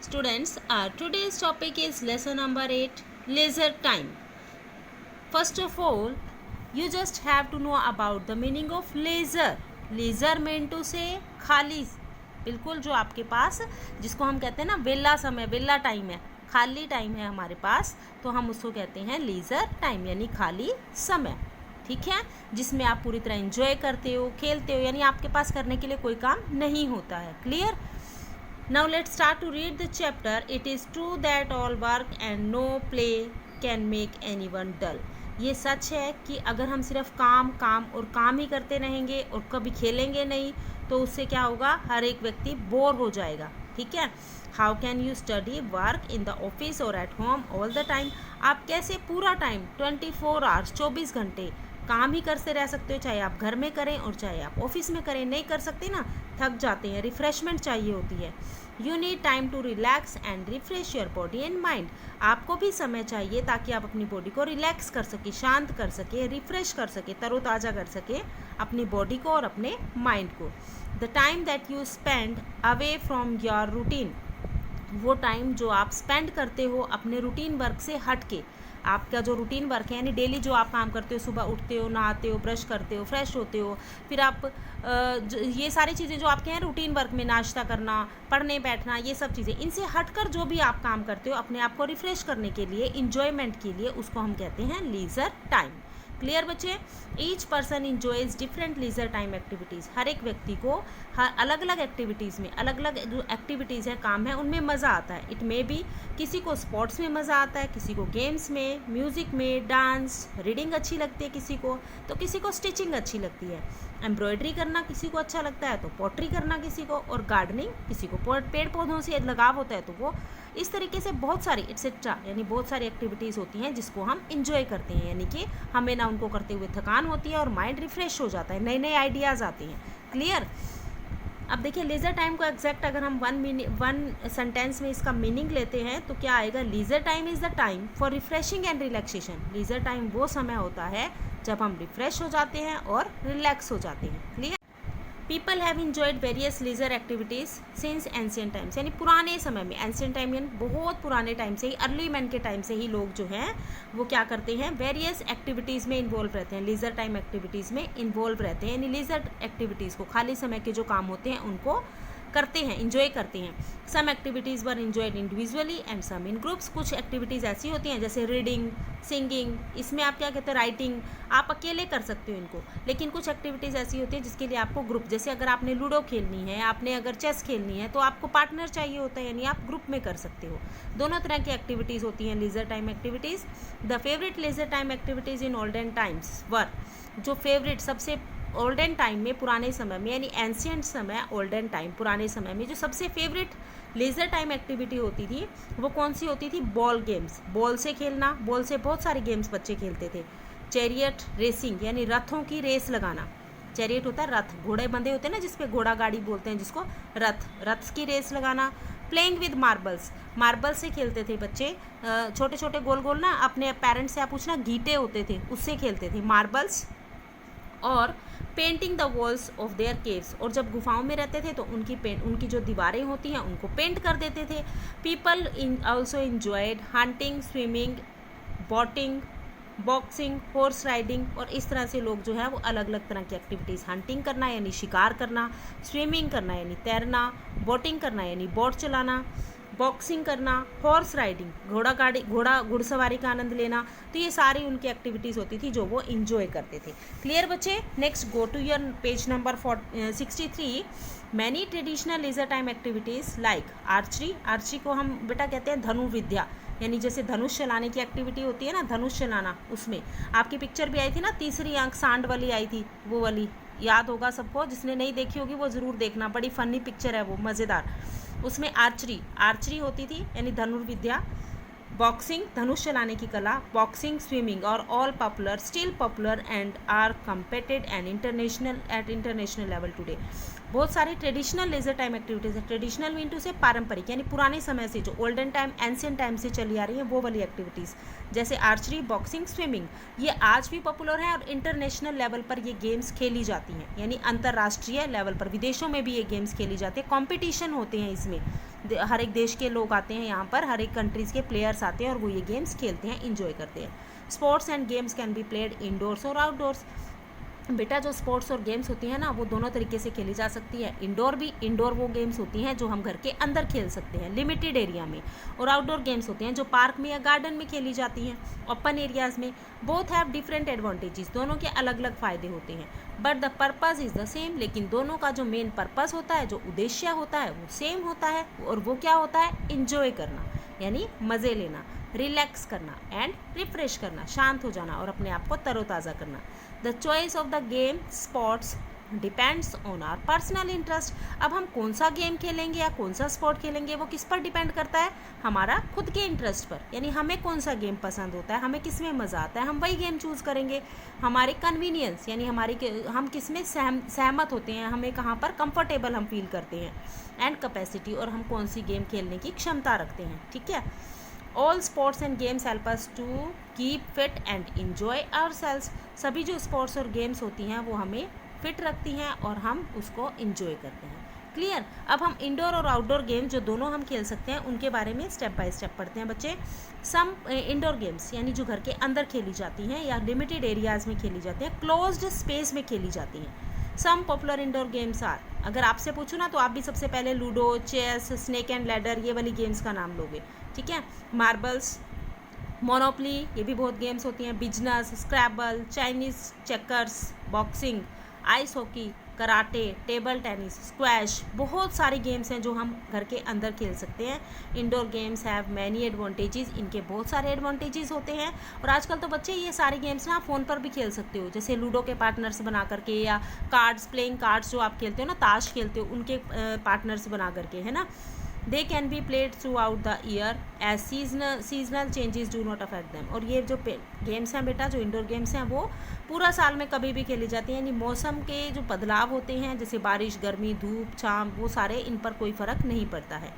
Students, today's topic is lesson number 8, leisure time. First of all, you just have to know about the meaning of leisure. Leisure meant to say खाली, बिल्कुल जो आपके पास, जिसको हम कहते हैं ना वेला समय, वेला टाइम है, खाली टाइम है हमारे पास, तो हम उसको कहते हैं लीजर टाइम, यानी खाली समय. ठीक है, जिसमें आप पूरी तरह एंजॉय करते हो, खेलते हो, यानी आपके पास करने के लिए कोई काम नहीं होता है. Clear? Now let's start to read the chapter. It is true that all work and no play can make anyone dull. ये सच है कि अगर हम सिर्फ काम काम और काम ही करते रहेंगे और कभी खेलेंगे नहीं तो उससे क्या होगा, हर एक व्यक्ति बोर हो जाएगा. ठीक है. How can you study work in the office और at home all the time. आप कैसे पूरा टाइम 24 आवर्स 24 घंटे काम ही करते रह सकते हो, चाहे आप घर में करें और चाहे आप ऑफिस में करें. नहीं कर सकते ना, थक जाते हैं, रिफ्रेशमेंट चाहिए होती है. You need time to relax and refresh your body and mind. आपको भी समय चाहिए ताकि आप अपनी बॉडी को रिलैक्स कर सके, शांत कर सके, रिफ्रेश कर सके, तरोताज़ा कर सके अपनी बॉडी को और अपने माइंड को. The time that you spend away from your routine, वो टाइम जो आप स्पेंड करते हो अपने रूटीन वर्क से हट के, आपका जो रूटीन वर्क है यानी डेली जो आप काम करते हो, सुबह उठते हो, नहाते हो, ब्रश करते हो, फ्रेश होते हो, फिर आप ये सारी चीज़ें जो आपके हैं रूटीन वर्क में, नाश्ता करना, पढ़ने बैठना, ये सब चीज़ें, इनसे हटकर जो भी आप काम करते हो अपने आप को रिफ्रेश करने के लिए, इंजॉयमेंट के लिए, उसको हम कहते हैं लीजर टाइम. क्लियर बच्चे? Each person enjoys different leisure time activities. हर एक व्यक्ति को हर अलग अलग एक्टिविटीज़ में, अलग अलग जो एक्टिविटीज़ है, काम है, उनमें मज़ा आता है. इट मे बी किसी को स्पोर्ट्स में मज़ा आता है, किसी को गेम्स में, म्यूज़िक में, डांस, रीडिंग अच्छी लगती है किसी को, तो किसी को स्टिचिंग अच्छी लगती है, एम्ब्रॉयडरी करना किसी को अच्छा लगता है तो पॉटरी करना किसी को, और गार्डनिंग किसी को पेड़ पौधों से लगाव होता है तो वो. इस तरीके से बहुत सारी एक्सेट्रा, यानी बहुत सारी एक्टिविटीज़ होती हैं जिसको हम इंजॉय करते हैं, यानी कि हमें ना उनको करते हुए थकान होती है और माइंड रिफ्रेश हो जाता है, नए नए आइडियाज़ आते हैं. क्लियर? अब देखिए लीजर टाइम को एग्जैक्ट अगर हम वन सेंटेंस में इसका मीनिंग लेते हैं तो क्या आएगा, leisure time is the time for refreshing and relaxation. Leisure time वो समय होता है जब हम रिफ्रेश हो जाते हैं और रिलैक्स हो जाते हैं. Clear? People have enjoyed various leisure activities since ancient times, यानी पुराने समय में, एंशियंट टाइम यानी बहुत पुराने टाइम से ही, अर्ली मैन के टाइम से ही लोग जो हैं वो क्या करते हैं, वेरियस एक्टिविटीज़ में इन्वॉल्व रहते हैं, लीजर टाइम एक्टिविटीज़ में इन्वॉल्व रहते हैं, यानी लीजर एक्टिविटीज़ को, खाली समय के जो काम होते हैं उनको करते हैं, इंजॉय करते हैं. Some activities were enjoyed individually and some in groups. कुछ एक्टिविटीज़ ऐसी होती हैं जैसे रीडिंग, सिंगिंग, इसमें आप क्या कहते हैं, राइटिंग, आप अकेले कर सकते हो इनको. लेकिन कुछ एक्टिविटीज़ ऐसी होती है जिसके लिए आपको ग्रुप, जैसे अगर आपने लूडो खेलनी है, आपने अगर चेस खेलनी है तो आपको पार्टनर चाहिए होता है, यानी आप ग्रुप में कर सकते हो. दोनों तरह की एक्टिविटीज़ होती हैं leisure time activities. The favourite leisure time activities in olden times were, जो फेवरेट सबसे ओल्डन टाइम में, पुराने समय में, यानी एंशियंट समय, ओल्डन टाइम पुराने समय में जो सबसे फेवरेट लेज़र टाइम एक्टिविटी होती थी वो कौन सी होती थी, बॉल गेम्स. बॉल से खेलना, बॉल से बहुत सारे गेम्स बच्चे खेलते थे. चैरियट रेसिंग, यानी रथों की रेस लगाना. चैरियट होता है रथ, घोड़े बंधे होते हैं ना जिसपे घोड़ा गाड़ी बोलते हैं जिसको, रथ, रथ की रेस लगाना. प्लेइंग विद मार्बल्स, मार्बल से खेलते थे बच्चे, छोटे छोटे गोल गोल ना, अपने पेरेंट्स से आप पूछना, गीटे होते थे उससे खेलते थे, मार्बल्स. और painting the walls of their caves, और जब गुफाओं में रहते थे तो उनकी जो दीवारें होती हैं उनको पेंट कर देते थे. People also enjoyed hunting, swimming, boating, boxing, horse riding, और इस तरह से लोग जो है वो अलग अलग तरह की एक्टिविटीज़, हंटिंग करना यानी शिकार करना, स्विमिंग करना यानी तैरना, बोटिंग करना यानी बोट चलाना, बॉक्सिंग करना, हॉर्स राइडिंग, घुड़सवारी का आनंद लेना, तो ये सारी उनकी एक्टिविटीज़ होती थी जो वो इंजॉय करते थे. क्लियर बच्चे? Next go to your page number 63. Many traditional leisure time activities like archery. Archery को हम बेटा कहते हैं धनुर्विद्या, यानी जैसे धनुष चलाने की एक्टिविटी होती है ना, धनुष चलाना, उसमें आपकी पिक्चर भी आई थी ना, तीसरी आंख सांड वाली आई थी, वो वाली याद होगा सबको, जिसने नहीं देखी होगी वो ज़रूर देखना, बड़ी फनी पिक्चर है वो, मज़ेदार. उसमें आर्चरी होती थी यानी धनुर्विद्या. बॉक्सिंग, धनुष चलाने की कला. बॉक्सिंग, स्विमिंग और all popular, still popular and are competed and international level today. बहुत सारी ट्रेडिशनल लेजर टाइम एक्टिविटीज़ है. ट्रेडिशनल मीन टू से पारंपरिक, यानी पुराने समय से जो ओल्डन टाइम, एंशियंट टाइम से चली आ रही हैं वो वाली एक्टिविटीज़, जैसे आर्चरी, बॉक्सिंग, स्विमिंग, ये आज भी पॉपुलर हैं और इंटरनेशनल लेवल पर ये गेम्स खेली जाती हैं, यानी अंतर्राष्ट्रीय लेवल पर, विदेशों में भी ये गेम्स खेली जाती है, कॉम्पिटिशन होते हैं इसमें. हर एक देश के लोग आते हैं यहाँ पर, हर एक कंट्रीज़ के प्लेयर्स आते हैं और वो ये गेम्स खेलते हैं, इंजॉय करते हैं। Sports and games can be played indoors और आउटडोर्स। बेटा जो स्पोर्ट्स और गेम्स होती हैं ना वो दोनों तरीके से खेली जा सकती है। इंडोर भी, इंडोर वो गेम्स होती हैं जो हम घर के अंदर खेल सकते हैं लिमिटेड एरिया में, और आउटडोर गेम्स होती हैं जो पार्क में या गार्डन में खेली जाती हैं ओपन एरियाज़ में। बोथ हैव डिफरेंट एडवांटेजेस, दोनों के अलग अलग फ़ायदे होते हैं, but the purpose is the same. लेकिन दोनों का जो मेन पर्पज़ होता है, जो उद्देश्य होता है वो सेम होता है, और वो क्या होता है? इंजॉय करना, यानी मज़े लेना, रिलैक्स करना एंड रिफ्रेश करना, शांत हो जाना और अपने आप को तरोताज़ा करना। The choice of the game sports depends on our personal interest. अब हम कौन सा गेम खेलेंगे या कौन सा स्पोर्ट खेलेंगे वो किस पर डिपेंड करता है? हमारा खुद के इंटरेस्ट पर, यानी हमें कौन सा गेम पसंद होता है, हमें किस में मज़ा आता है, हम वही गेम चूज़ करेंगे। हमारे कन्वीनियंस, यानी हम किस में सहमत होते हैं, हमें कहाँ पर कंफर्टेबल हम फील करते हैं, एंड कैपेसिटी, और हम कौन सी गेम खेलने की क्षमता रखते हैं। ठीक है। All sports and games help us to keep fit and enjoy ourselves. सभी जो स्पोर्ट्स और गेम्स होती हैं वो हमें फिट रखती हैं और हम उसको इंजॉय करते हैं। क्लियर। अब हम इंडोर और आउटडोर गेम जो दोनों हम खेल सकते हैं उनके बारे में स्टेप बाय स्टेप पढ़ते हैं बच्चे। सम इंडोर गेम्स यानी जो घर के अंदर खेली जाती हैं या लिमिटेड एरियाज़ में खेली जाती हैं, क्लोज्ड स्पेस में खेली जाती हैं। Some popular indoor games are, अगर आपसे पूछूँ ना तो आप भी सबसे पहले ludo, chess, snake and ladder, ये वाली गेम्स का नाम लोगे। ठीक है। मार्बल्स, मोनोपली, ये भी बहुत गेम्स होती हैं। Business, scrabble, Chinese checkers, boxing, ice hockey, karate, table tennis, squash, बहुत सारी गेम्स हैं जो हम घर के अंदर खेल सकते हैं। Indoor games have many advantages, इनके बहुत सारे एडवांटेजेस होते हैं। और आजकल तो बच्चे ये सारी गेम्स ना फ़ोन पर भी खेल सकते हो, जैसे लूडो के पार्टनर्स बना करके, या कार्ड्स, प्लेइंग कार्ड्स जो आप खेलते हो ना, ताश खेलते हो, उनके पार्टनर्स बना करके, है ना। They can be played throughout the year as seasonal changes do not affect them. और ये जो गेम्स हैं बेटा, जो इंडोर गेम्स हैं वो पूरा साल में कभी भी खेली जाती हैं, यानी मौसम के जो बदलाव होते हैं जैसे बारिश, गर्मी, धूप, छाँव, वो सारे इन पर कोई फ़र्क नहीं पड़ता है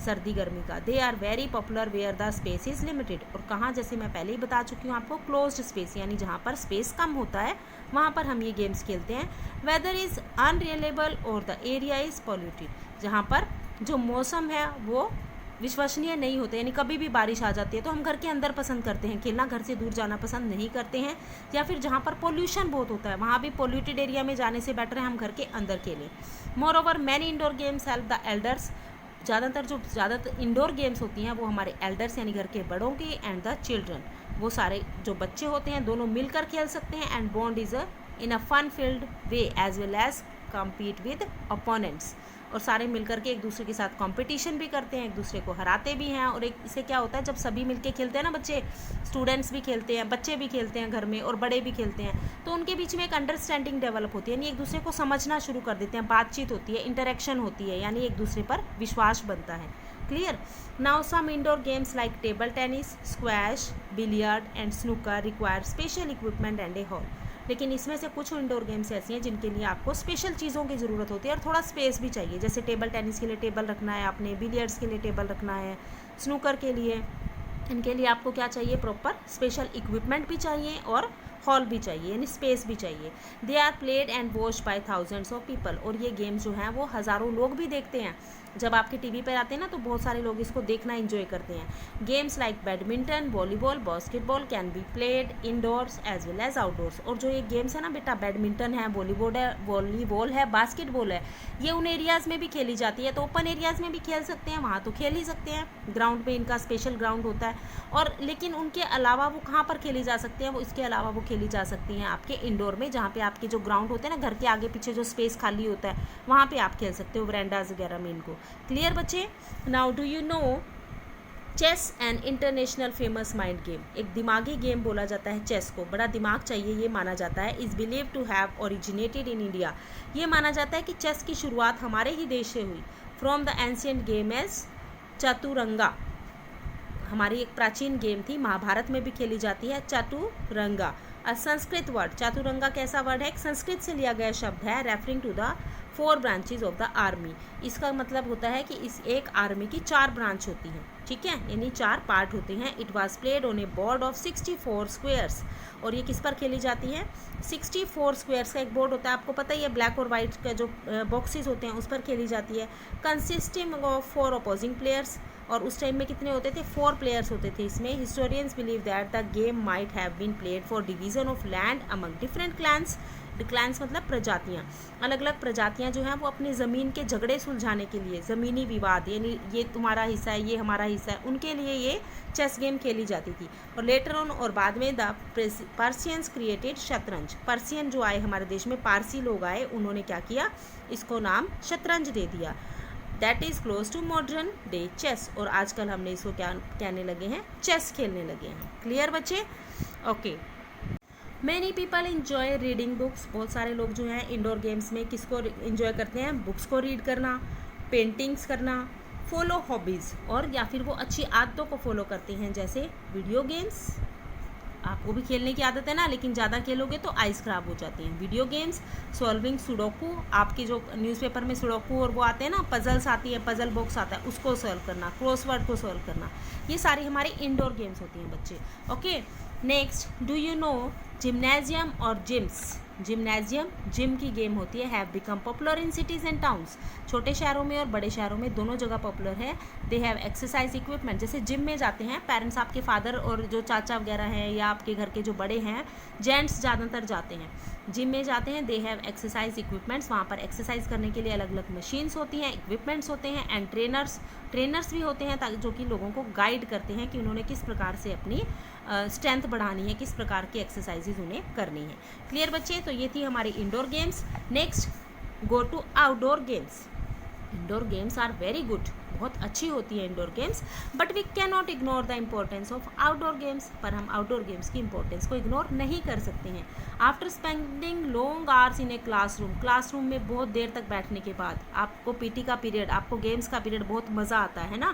सर्दी गर्मी का। They are very popular where the space is limited. और कहाँ, जैसे मैं पहले ही बता चुकी हूँ आपको, क्लोज्ड स्पेस, यानी जहाँ पर स्पेस कम होता है वहाँ पर हम ये गेम्स खेलते हैं। वेदर इज़ अनरिलायबल और द एरिया इज़ पॉल्यूटेड, जहाँ पर जो मौसम है वो विश्वसनीय नहीं होते, यानी कभी भी बारिश आ जाती है, तो हम घर के अंदर पसंद करते हैं खेलना, घर से दूर जाना पसंद नहीं करते हैं। या फिर जहाँ पर पोल्यूशन बहुत होता है वहाँ भी पॉल्यूटेड एरिया में जाने से बेटर है हम घर के अंदर खेलें। More over many indoor games help the elders. ज़्यादातर इंडोर गेम्स होती हैं वो हमारे एल्डर्स यानी घर के बड़ों की, एंड द चिल्ड्रन, वो सारे जो बच्चे होते हैं दोनों मिलकर खेल सकते हैं। And bond is in a fun field way as well as compete with opponents. और सारे मिलकर के एक दूसरे के साथ कंपटीशन भी करते हैं, एक दूसरे को हराते भी हैं। और एक इससे क्या होता है, जब सभी मिलके खेलते हैं ना बच्चे, स्टूडेंट्स भी खेलते हैं, बच्चे भी खेलते हैं घर में, और बड़े भी खेलते हैं, तो उनके बीच में एक अंडरस्टैंडिंग डेवलप होती है, यानी एक दूसरे को समझना शुरू कर देते हैं, बातचीत होती है, इंटरेक्शन होती है, यानी एक दूसरे पर विश्वास बनता है। Clear. Now some indoor games like table tennis, squash, billiard and snooker require special equipment and a hall. लेकिन इसमें से कुछ इंडोर गेम्स ऐसी हैं जिनके लिए आपको स्पेशल चीज़ों की ज़रूरत होती है और थोड़ा स्पेस भी चाहिए। जैसे टेबल टेनिस के लिए टेबल रखना है आपने, बिलियर्ड्स के लिए टेबल रखना है, स्नूकर के लिए, इनके लिए आपको क्या चाहिए, प्रॉपर स्पेशल इक्विपमेंट भी चाहिए और हॉल भी चाहिए, यानी स्पेस भी चाहिए। They are played and watched by thousands of people. और ये गेम्स जो हैं वो हज़ारों लोग भी देखते हैं। जब आपके टीवी पर आते हैं ना तो बहुत सारे लोग इसको देखना एंजॉय करते हैं। Games like badminton, volleyball, basketball can be played indoors as well as outdoors. और जो ये गेम्स है ना बेटा, बैडमिंटन है, वॉलीबॉल है, बास्केटबॉल है, ये उन एरियाज़ में भी खेली जाती है। तो ओपन एरियाज़ में भी खेल सकते हैं, वहाँ तो खेल ही सकते हैं, ग्राउंड में इनका स्पेशल ग्राउंड होता है। और लेकिन उनके अलावा वो कहाँ पर खेली जा सकती हैं, वो इसके अलावा वो खेली जा सकती हैं आपके इंडोर में, जहाँ पे आपके जो ग्राउंड होते हैं ना, घर के आगे पीछे जो स्पेस खाली होता है वहाँ पे आप खेल सकते हो, वरांडाज वगैरह में इनको। क्लियर बच्चे। Now do you know chess and international famous mind game. एक दिमागी गेम बोला जाता है चेस को, बड़ा दिमाग चाहिए ये माना जाता है। Is believe to have originated in India. ये माना जाता है कि चेस की शुरुआत हमारे ही देश से हुई। From the ancient game as Chaturanga, हमारी एक प्राचीन गेम थी, महाभारत में भी खेली जाती है चतुरंगा। संस्कृत वर्ड, चातुरंगा कैसा वर्ड है, एक संस्कृत से लिया गया शब्द है, रेफरिंग टू द 4 ब्रांचेज ऑफ द आर्मी। इसका मतलब होता है कि इस एक आर्मी की 4 ब्रांच होती हैं, ठीक है, यानी 4 पार्ट होते हैं। It was played on A board of 64 squares, और ये किस पर खेली जाती है? 64 स्क्वेयर्स का एक बोर्ड होता है, आपको पता ही है, ब्लैक और वाइट का जो बॉक्सेस होते हैं उस पर खेली जाती है। कंसिस्टिंग ऑफ 4 अपोजिंग प्लेयर्स, और उस टाइम में कितने होते थे? 4 प्लेयर्स होते थे इसमें। Historians believe that the game might have been played for division of land among different clans. Clans मतलब प्रजातियाँ, अलग अलग प्रजातियाँ जो हैं वो अपनी ज़मीन के झगड़े सुलझाने के लिए, ज़मीनी विवाद, यानी ये तुम्हारा हिस्सा है, ये हमारा हिस्सा है, उनके लिए ये चेस गेम खेली जाती थी। और लेटर ऑन, और बाद में द पर्सियंस क्रिएटेड शतरंज। पर्सियन जो आए हमारे देश में, पारसी लोग आए, उन्होंने क्या किया? इसको नाम शतरंज दे दिया। That is close to modern day chess, और आजकल हमने इसको क्या कहने लगे हैं? चेस खेलने लगे हैं। क्लियर बच्चे? Okay. Many people enjoy reading books. बहुत सारे लोग जो हैं इंडोर गेम्स में किसको इन्जॉय करते हैं? बुक्स को रीड करना, पेंटिंग्स करना, फॉलो हॉबीज़, और या फिर वो अच्छी आदतों को फॉलो करते हैं, जैसे वीडियो गेम्स। आपको भी खेलने की आदत है ना, लेकिन ज़्यादा खेलोगे तो आइज़ ख़राब हो जाती हैं। वीडियो गेम्स, सॉल्विंग सुडोकू, आपकी जो न्यूज़पेपर में सुडोकू और वो आते हैं ना, पजल्स आती है, पजल बॉक्स आता है, उसको सॉल्व करना, क्रॉसवर्ड को सॉल्व करना, ये सारी हमारी इंडोर गेम्स होती हैं बच्चे। Okay, next, do you no gymnasium और जिम्स? जिम्नेजियम, जिम की गेम होती है, have become popular in cities and towns. छोटे शहरों में और बड़े शहरों में दोनों जगह पॉपुलर है। दे हैव एक्सरसाइज इक्विपमेंट, जैसे जिम में जाते हैं पेरेंट्स, आपके फादर और जो चाचा वगैरह हैं या आपके घर के जो बड़े हैं, जेंट्स ज़्यादातर जाते हैं, जिम में जाते हैं। दे हैव एक्सरसाइज इक्विपमेंट्स, वहाँ पर एक्सरसाइज करने के लिए अलग अलग मशीन्स होती हैं, इक्विपमेंट्स होते हैं, एंड ट्रेनर्स भी होते हैं, ताकि जो कि लोगों को गाइड करते हैं कि उन्होंने किस प्रकार से अपनी स्ट्रेंथ बढ़ानी है, किस प्रकार की एक्सरसाइजेज उन्हें करनी है। क्लियर बच्चे? तो ये थी हमारी indoor games. Next, go to outdoor games. Indoor games are very good, बहुत अच्छी होती है indoor games, but we can not ignore the importance of outdoor games. पर हम आउटडोर गेम्स की इंपॉर्टेंस को इग्नोर नहीं कर सकते हैं। After spending long hours in a classroom में बहुत देर तक बैठने के बाद, आपको पीटी का पीरियड, आपको गेम्स का पीरियड बहुत मज़ा आता है ना।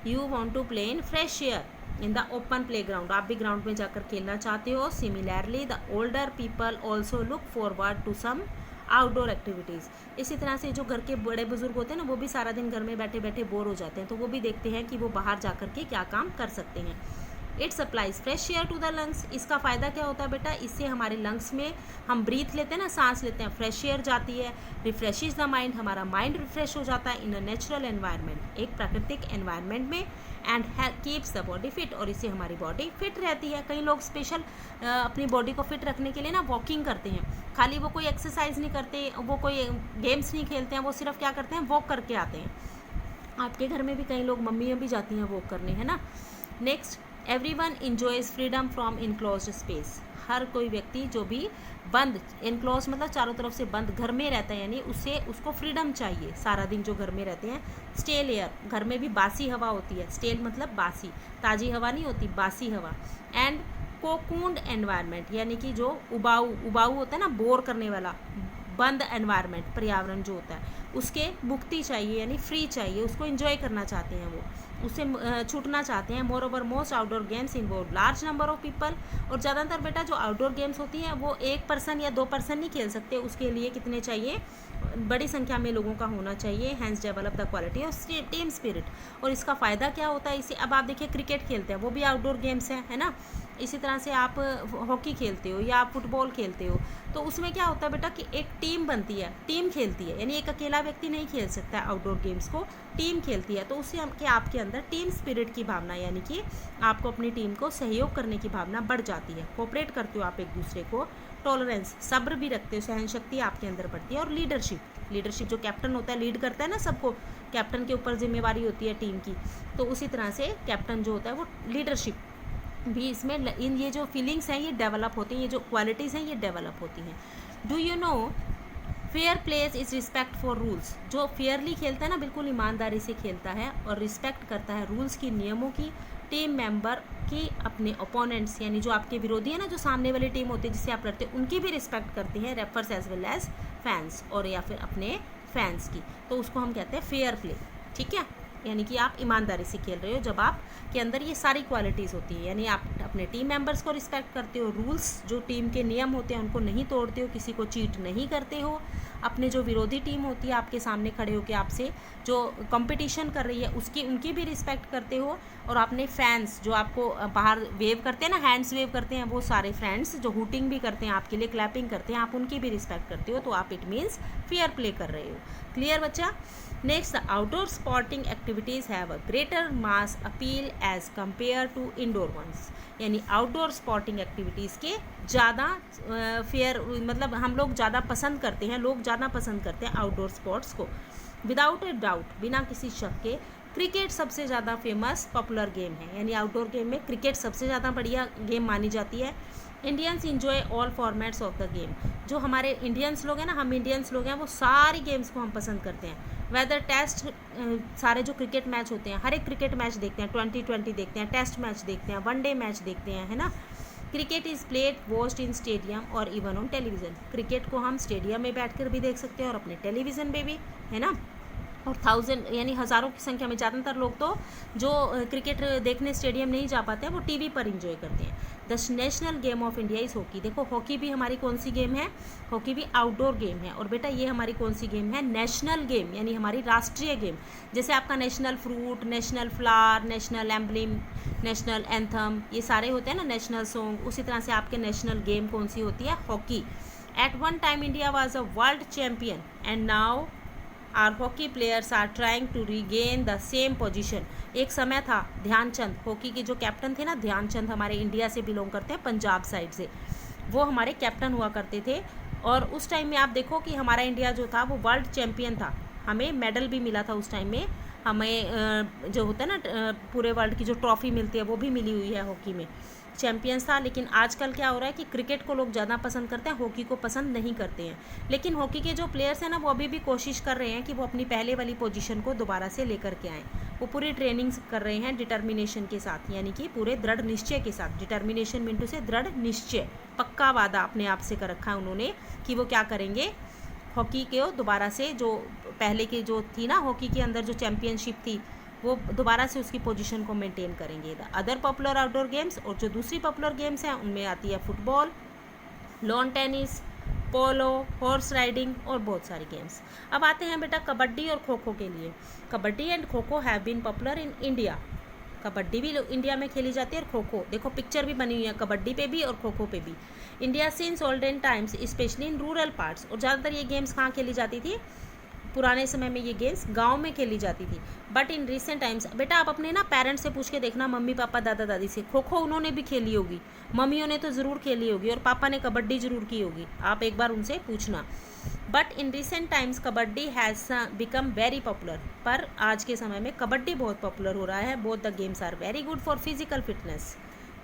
You want to play in fresh air in the open playground, आप भी ग्राउंड में जाकर खेलना चाहते हो। Similarly the older people also look forward to some outdoor activities. इसी तरह से जो घर के बड़े बुजुर्ग होते हैं ना, वो भी सारा दिन घर में बैठे बैठे बोर हो जाते हैं, तो वो भी देखते हैं कि वो बाहर जा कर के क्या काम कर सकते हैं। It supplies fresh air to the lungs. इसका फ़ायदा क्या होता है बेटा? इससे हमारे लंग्स में हम ब्रीथ लेते हैं ना, सांस लेते हैं, फ्रेश एयर जाती है। रिफ्रेशिज द माइंड, हमारा माइंड रिफ्रेश हो जाता है इन अ नेचुरल एनवायरनमेंट, एक प्राकृतिक एनवायरनमेंट में। And keeps the body fit, और इससे हमारी बॉडी फिट रहती है। कई लोग स्पेशल अपनी बॉडी को फिट रखने के लिए ना वॉकिंग करते हैं, खाली वो कोई एक्सरसाइज नहीं करते, वो कोई गेम्स नहीं खेलते हैं, वो सिर्फ क्या करते हैं? वॉक करके आते हैं। आपके घर में भी कई लोग, मम्मियाँ भी जाती हैं वॉक करने, है ना। Next, everyone enjoys freedom from enclosed space. हर कोई व्यक्ति जो भी बंद, इनक्लोज मतलब चारों तरफ से बंद घर में रहता है, यानी उसको फ्रीडम चाहिए सारा दिन जो घर में रहते हैं। स्टेल एयर, घर में भी बासी हवा होती है, स्टेल मतलब बासी, ताज़ी हवा नहीं होती, बासी हवा। एंड कोकून्ड एनवायरनमेंट, यानी कि जो उबाऊ होता है ना, बोर करने वाला, बंद एनवायरनमेंट, पर्यावरण जो होता है, उसके मुक्ति चाहिए, यानी फ्री चाहिए, उसको एंजॉय करना चाहते हैं, वो उससे छूटना चाहते हैं। More over most outdoor games involve large number of people, और ज़्यादातर बेटा जो आउटडोर गेम्स होती हैं वो 1 पर्सन या 2 पर्सन नहीं खेल सकते, उसके लिए कितने चाहिए? बड़ी संख्या में लोगों का होना चाहिए। Hence develop the quality of team spirit. और इसका फ़ायदा क्या होता है? इसे अब आप देखिए, क्रिकेट खेलते हैं, वो भी आउटडोर गेम्स है ना। इसी तरह से आप हॉकी खेलते हो या आप फुटबॉल खेलते हो, तो उसमें क्या होता है बेटा कि एक टीम बनती है, टीम खेलती है, यानी एक अकेला व्यक्ति नहीं खेल सकता आउटडोर गेम्स को, टीम खेलती है। तो उससे आपके अंदर टीम स्पिरिट की भावना, यानी कि आपको अपनी टीम को सहयोग करने की भावना बढ़ जाती है, कोऑपरेट करते हो आप एक दूसरे को। टॉलरेंस, सब्र भी रखते हो, सहन शक्ति आपके अंदर बढ़ती है। और लीडरशिप जो कैप्टन होता है, लीड करता है ना सबको, कैप्टन के ऊपर जिम्मेवारी होती है टीम की, तो उसी तरह से कैप्टन जो होता है वो लीडरशिप भी, इसमें इन ये जो फीलिंग्स हैं ये डेवलप होती हैं, ये जो क्वालिटीज़ हैं ये डेवलप होती हैं। Do you no fair place is respect for rules. जो फेयरली खेलता है ना, बिल्कुल ईमानदारी से खेलता है और रिस्पेक्ट करता है रूल्स की, नियमों की, टीम मेंबर की, अपने ओपोनेंट्स यानी जो आपके विरोधी है ना, जो सामने वाली टीम होती है जिससे आप लड़ते हैं, उनकी भी रिस्पेक्ट करते हैं, referees as well as fans, और या फिर अपने फैंस की, तो उसको हम कहते हैं फेयर प्ले। ठीक है, यानी कि आप ईमानदारी से खेल रहे हो जब आप के अंदर ये सारी क्वालिटीज़ होती है, यानी आप अपने टीम मेंबर्स को रिस्पेक्ट करते हो, रूल्स जो टीम के नियम होते हैं उनको नहीं तोड़ते हो, किसी को चीट नहीं करते हो, अपने जो विरोधी टीम होती है आपके सामने खड़े होकर आपसे जो कंपटीशन कर रही है उसकी उनकी भी रिस्पेक्ट करते हो, और अपने फैंस जो आपको बाहर वेव करते हैं ना, हैंड्स वेव करते हैं, वो सारे फ्रेंड्स जो हुटिंग भी करते हैं आपके लिए, क्लैपिंग करते हैं, आप उनकी भी रिस्पेक्ट करते हो, तो आप इट मीन्स फेयर प्ले कर रहे हो। क्लियर बच्चा? Next, the outdoor sporting activities have a greater mass appeal as compare to indoor ones, यानी आउटडोर स्पोर्टिंग एक्टिविटीज़ के ज़्यादा फेयर मतलब हम लोग ज़्यादा पसंद करते हैं, लोग ज़्यादा पसंद करते हैं आउटडोर स्पोर्ट्स को। विदाउट ए डाउट, बिना किसी शक के, क्रिकेट सबसे ज़्यादा फेमस पॉपुलर गेम है, यानी आउटडोर गेम में क्रिकेट सबसे ज़्यादा बढ़िया गेम मानी जाती है। Indians enjoy all formats of the game, जो हमारे इंडियंस लोग हैं ना, हम इंडियंस लोग हैं, वो सारी गेम्स को हम पसंद करते हैं। वेदर टेस्ट, सारे जो क्रिकेट मैच होते हैं, हर एक क्रिकेट मैच देखते हैं, 2020 देखते हैं, टेस्ट मैच देखते हैं, वनडे मैच देखते हैं, है ना। Cricket is played watched in stadium और इवन ऑन टेलीविज़न, क्रिकेट को हम स्टेडियम में बैठकर भी देख सकते हैं और अपने टेलीविज़न पे भी, है ना। और 1000 यानी हज़ारों की संख्या में, ज़्यादातर लोग तो जो क्रिकेट देखने स्टेडियम नहीं जा पाते हैं वो टीवी पर एंजॉय करते हैं। The national game of India is hockey, देखो हॉकी भी हमारी कौन सी गेम है, हॉकी भी आउटडोर गेम है, और बेटा ये हमारी कौन सी गेम है, नेशनल गेम, यानी हमारी राष्ट्रीय गेम। जैसे आपका national fruit, national flower, national emblem, national anthem, ये सारे होते हैं ना नेशनल सॉन्ग, उसी तरह से आपके नेशनल गेम कौन सी होती है, hockey. At one time India was a world champion and now our hockey players are trying to regain the same position, एक समय था ध्यानचंद, हॉकी के जो कैप्टन थे ना ध्यानचंद, हमारे इंडिया से बिलोंग करते हैं, पंजाब साइड से, वो हमारे कैप्टन हुआ करते थे। और उस टाइम में आप देखो कि हमारा इंडिया जो था वो वर्ल्ड चैम्पियन था, हमें मेडल भी मिला था उस टाइम में, हमें जो होता है ना पूरे वर्ल्ड की जो ट्रॉफ़ी मिलती है वो भी मिली हुई है, हॉकी में चैम्पियंस था। लेकिन आजकल क्या हो रहा है कि क्रिकेट को लोग ज़्यादा पसंद करते हैं, हॉकी को पसंद नहीं करते हैं। लेकिन हॉकी के जो प्लेयर्स हैं ना वो अभी भी कोशिश कर रहे हैं कि वो अपनी पहले वाली पोजीशन को दोबारा से लेकर के आएँ, वो पूरी ट्रेनिंग कर रहे हैं डिटर्मिनेशन के साथ, यानी कि पूरे दृढ़ निश्चय के साथ। डिटर्मिनेशन मिनटू से दृढ़ निश्चय, पक्का वादा अपने आप से कर रखा है उन्होंने कि वो क्या करेंगे, हॉकी को दोबारा से, जो पहले की जो थी ना हॉकी के अंदर जो चैम्पियनशिप थी, वो दोबारा से उसकी पोजीशन को मेंटेन करेंगे। The other popular outdoor games, और जो दूसरी पॉपुलर गेम्स हैं उनमें आती है फुटबॉल, लॉन टेनिस, पोलो, हॉर्स राइडिंग और बहुत सारी गेम्स। अब आते हैं बेटा कबड्डी और खो खो के लिए। Kabaddi and kho kho have been popular in India, kabaddi भी इंडिया में खेली जाती है और खो खो, देखो पिक्चर भी बनी हुई है कबड्डी पे भी और खो खो पे भी। India since olden times specially in rural parts, और ज़्यादातर ये गेम्स कहाँ खेली जाती थी, पुराने समय में ये गेम्स गांव में खेली जाती थी। बट इन रिसेंट टाइम्स, बेटा आप अपने ना पेरेंट्स से पूछ के देखना, मम्मी पापा दादा दादी से, खो खो उन्होंने भी खेली होगी, मम्मियों ने तो ज़रूर खेली होगी, और पापा ने कबड्डी ज़रूर की होगी, आप एक बार उनसे पूछना। But in recent times kabaddi has become very popular, पर आज के समय में कबड्डी बहुत पॉपुलर हो रहा है। Both the games are very good for physical fitness,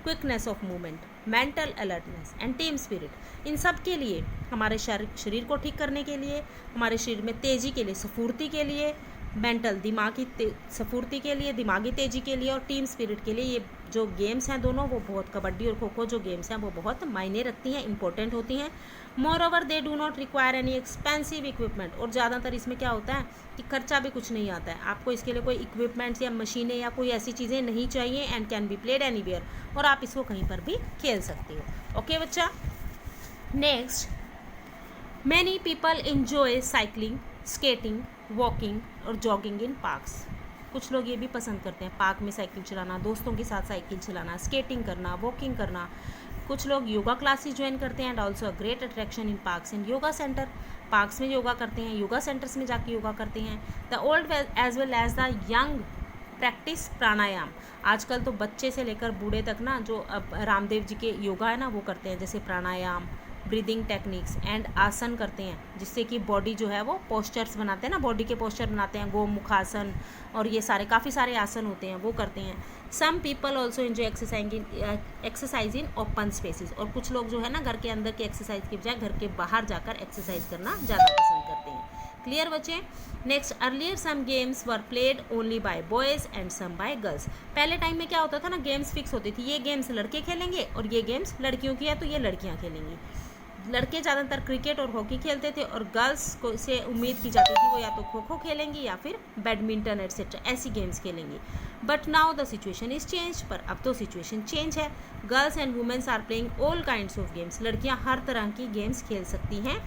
quickness of movement, mental alertness and team spirit. इन सब के लिए, हमारे शरीर को ठीक करने के लिए, हमारे शरीर में तेज़ी के लिए, स्फूर्ति के लिए, मेंटल दिमागी स्फूर्ति के लिए, दिमागी तेज़ी के लिए और टीम स्पिरिट के लिए, ये जो गेम्स हैं दोनों वो बहुत, कबड्डी और खो खो जो गेम्स हैं वो बहुत मायने रखती हैं, इंपॉर्टेंट होती हैं। More over they do not require any expensive equipment, और ज़्यादातर इसमें क्या होता है कि खर्चा भी कुछ नहीं आता है, आपको इसके लिए कोई इक्विपमेंट्स या मशीनें या कोई ऐसी चीज़ें नहीं चाहिए, and can be played anywhere, और आप इसको कहीं पर भी खेल सकते हो। ओके बच्चा, next, many people enjoy cycling, skating, walking और जॉगिंग इन पार्क्स। कुछ लोग ये भी पसंद करते हैं पार्क में साइकिल चलाना, दोस्तों के साथ साइकिल चलाना, स्केटिंग करना, वॉकिंग करना। कुछ लोग योगा क्लासेस ज्वाइन करते हैं, and also a great attraction in parks and yoga centre, parks में योगा करते हैं, योगा सेंटर्स में जाके योगा करते हैं। The old as well as the young practise pranayama, आजकल तो बच्चे से लेकर बूढ़े तक ना जो अब रामदेव जी के योगा है ना वो करते हैं, जैसे प्राणायाम, ब्रीदिंग टेक्निक्स एंड आसन करते हैं, जिससे कि बॉडी जो है वो पोस्चर्स बनाते हैं ना, बॉडी के पोस्चर बनाते हैं, गोमुखासन और ये सारे काफ़ी सारे आसन होते हैं वो करते हैं। Some people also enjoy exercise in open spaces, और कुछ लोग जो है ना घर के अंदर की एक्सरसाइज की बजाय घर के बाहर जाकर एक्सरसाइज करना ज़्यादा पसंद करते हैं। क्लियर बच्चे? Next, earlier some games were played only by boys and some by girls. पहले टाइम में क्या होता था ना, गेम्स फिक्स होती थी, ये गेम्स लड़के खेलेंगे और ये गेम्स लड़कियों की है तो ये लड़कियाँ खेलेंगी। लड़के ज़्यादातर क्रिकेट और हॉकी खेलते थे और गर्ल्स को से उम्मीद की जाती थी वो या तो खो खो खेलेंगी या फिर बैडमिंटन एटसेट्रा ऐसी गेम्स खेलेंगी। But now the situation is change, पर अब तो सिचुएशन चेंज है। Girls and womens are playing all kinds of games. लड़कियां हर तरह की गेम्स खेल सकती हैं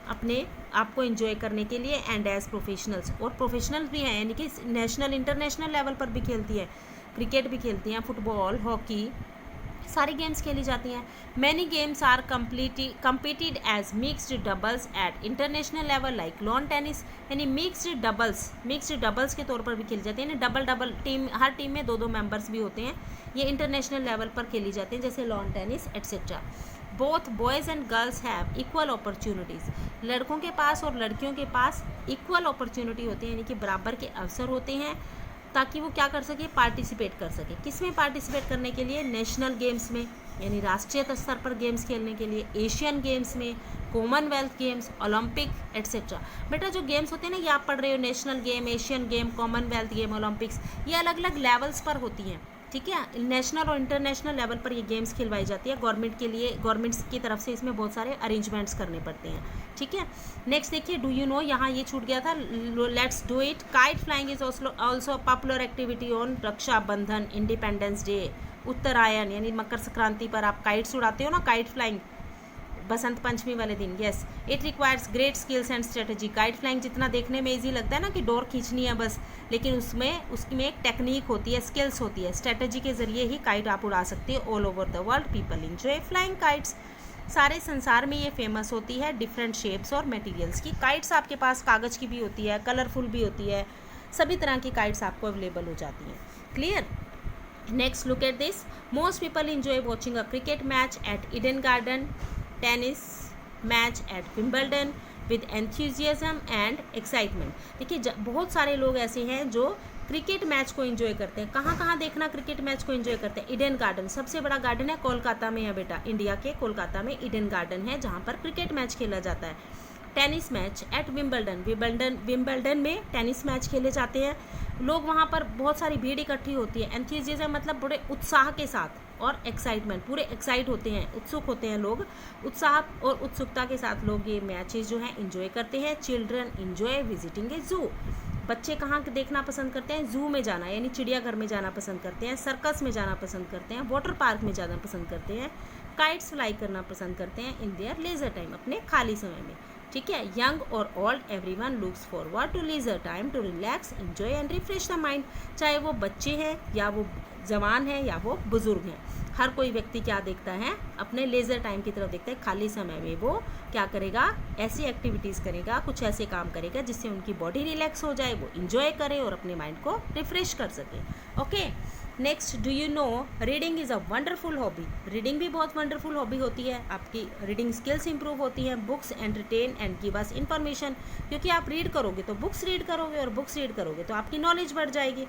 अपने आप को एंजॉय करने के लिए एंड एज प्रोफेशनल्स, और प्रोफेशनल भी हैं, यानी कि नेशनल इंटरनेशनल लेवल पर भी खेलती है, क्रिकेट भी खेलती हैं, फुटबॉल, हॉकी, सारी गेम्स खेली जाती हैं। Many games are competed as mixed doubles at international level like lawn tennis, यानी मिक्सड डबल्स के तौर पर भी खेली जाती है, यानी डबल टीम, हर टीम में 2-2 मेंबर्स भी होते हैं। ये इंटरनेशनल लेवल पर खेली जाती हैं जैसे lawn tennis etcetera. Both boys and girls have equal opportunities. लड़कों के पास और लड़कियों के पास इक्वल अपॉर्चुनिटी होती है, यानी कि बराबर के अवसर होते हैं ताकि वो क्या कर सके, पार्टिसिपेट कर सके। किस में पार्टिसिपेट करने के लिए? नेशनल गेम्स में, यानी राष्ट्रीय स्तर पर गेम्स खेलने के लिए, एशियन गेम्स में, कॉमनवेल्थ गेम्स, ओलंपिक एटसेट्रा। बेटा जो गेम्स होते हैं ना, ये आप पढ़ रहे हो, national game, Asian game, Commonwealth game, Olympics, ये अलग अलग लेवल्स पर होती हैं, ठीक है। नेशनल और इंटरनेशनल लेवल पर ये गेम्स खिलवाई जाती है। गवर्नमेंट के लिए, गवर्नमेंट्स की तरफ से इसमें बहुत सारे अरेंजमेंट्स करने पड़ते हैं, ठीक है। नेक्स्ट देखिए, डू यू नो, यहाँ ये छूट गया था, let's do it. Kite flying is also popular activity on Rakshabandhan, Independence Day, Uttarayan यानी मकर संक्रांति पर आप काइट्स उड़ाते हो ना, काइट फ्लाइंग, बसंत पंचमी वाले दिन। Yes, it requires great skills and strategy. Kite flying जितना देखने में इजी लगता है ना कि डोर खींचनी है बस, लेकिन उसमें एक टेक्निक होती है, स्किल्स होती है, स्ट्रेटजी के जरिए ही काइट आप उड़ा सकते हो। All over the world people enjoy flying kites. सारे संसार में ये फेमस होती है डिफरेंट शेप्स और मटेरियल्स की। काइट्स आपके पास कागज़ की भी होती है, कलरफुल भी होती है, सभी तरह की काइट्स आपको अवेलेबल हो जाती हैं। Clear? Next look at this. Most people enjoy watching a cricket match at Eden garden, tennis match at Wimbledon with enthusiasm and excitement. देखिए बहुत सारे लोग ऐसे हैं जो क्रिकेट मैच को एंजॉय करते हैं। कहाँ कहाँ देखना क्रिकेट मैच को एंजॉय करते हैं? ईडन गार्डन, सबसे बड़ा गार्डन है कोलकाता में है बेटा, इंडिया के कोलकाता में ईडन गार्डन है जहाँ पर क्रिकेट मैच खेला जाता है। टेनिस मैच एट विंबलडन में टेनिस मैच खेले जाते हैं। लोग वहाँ पर बहुत सारी भीड़ इकट्ठी होती है। एंथुजियाज्म मतलब बड़े उत्साह के साथ, और एक्साइटमेंट, पूरे एक्साइट होते हैं, उत्सुक होते हैं लोग, उत्साह और उत्सुकता के साथ लोग ये मैचेस जो हैं एंजॉय करते हैं। चिल्ड्रन एंजॉय विजिटिंग ए जू। बच्चे कहाँ देखना पसंद करते हैं? जू में जाना, यानी चिड़ियाघर में जाना पसंद करते हैं, सर्कस में जाना पसंद करते हैं, वाटर पार्क में जाना पसंद करते हैं, काइट्स फ्लाई करना पसंद करते हैं इन देयर लेजर टाइम, अपने खाली समय में, ठीक है। यंग और old everyone looks forward to leisure time to relax, enjoy and refresh the mind. चाहे वो बच्चे हैं या वो जवान है या वो बुजुर्ग हैं, हर कोई व्यक्ति क्या देखता है? अपने लेज़र टाइम की तरफ देखता है। खाली समय में वो क्या करेगा? ऐसी एक्टिविटीज़ करेगा, कुछ ऐसे काम करेगा जिससे उनकी बॉडी रिलैक्स हो जाए, वो इंजॉय करे और अपने माइंड को रिफ्रेश कर सके। Okay, next, do you no reading is a wonderful hobby. Reading भी बहुत वंडरफुल हॉबी होती है, आपकी रीडिंग स्किल्स इंप्रूव होती हैं। Books entertain and give us information, क्योंकि आप रीड करोगे तो बुक्स रीड करोगे, और बुक्स रीड करोगे तो आपकी नॉलेज बढ़ जाएगी,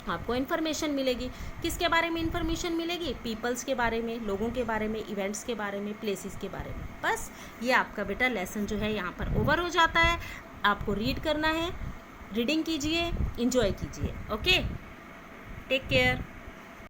आपको इन्फॉर्मेशन मिलेगी। किसके बारे में इन्फॉर्मेशन मिलेगी? पीपल्स के बारे में, लोगों के बारे में, इवेंट्स के बारे में, प्लेसेस के बारे में। बस ये आपका बेटा लेसन जो है यहाँ पर ओवर हो जाता है। आपको रीड करना है, रीडिंग कीजिए, एंजॉय कीजिए। Okay, take care.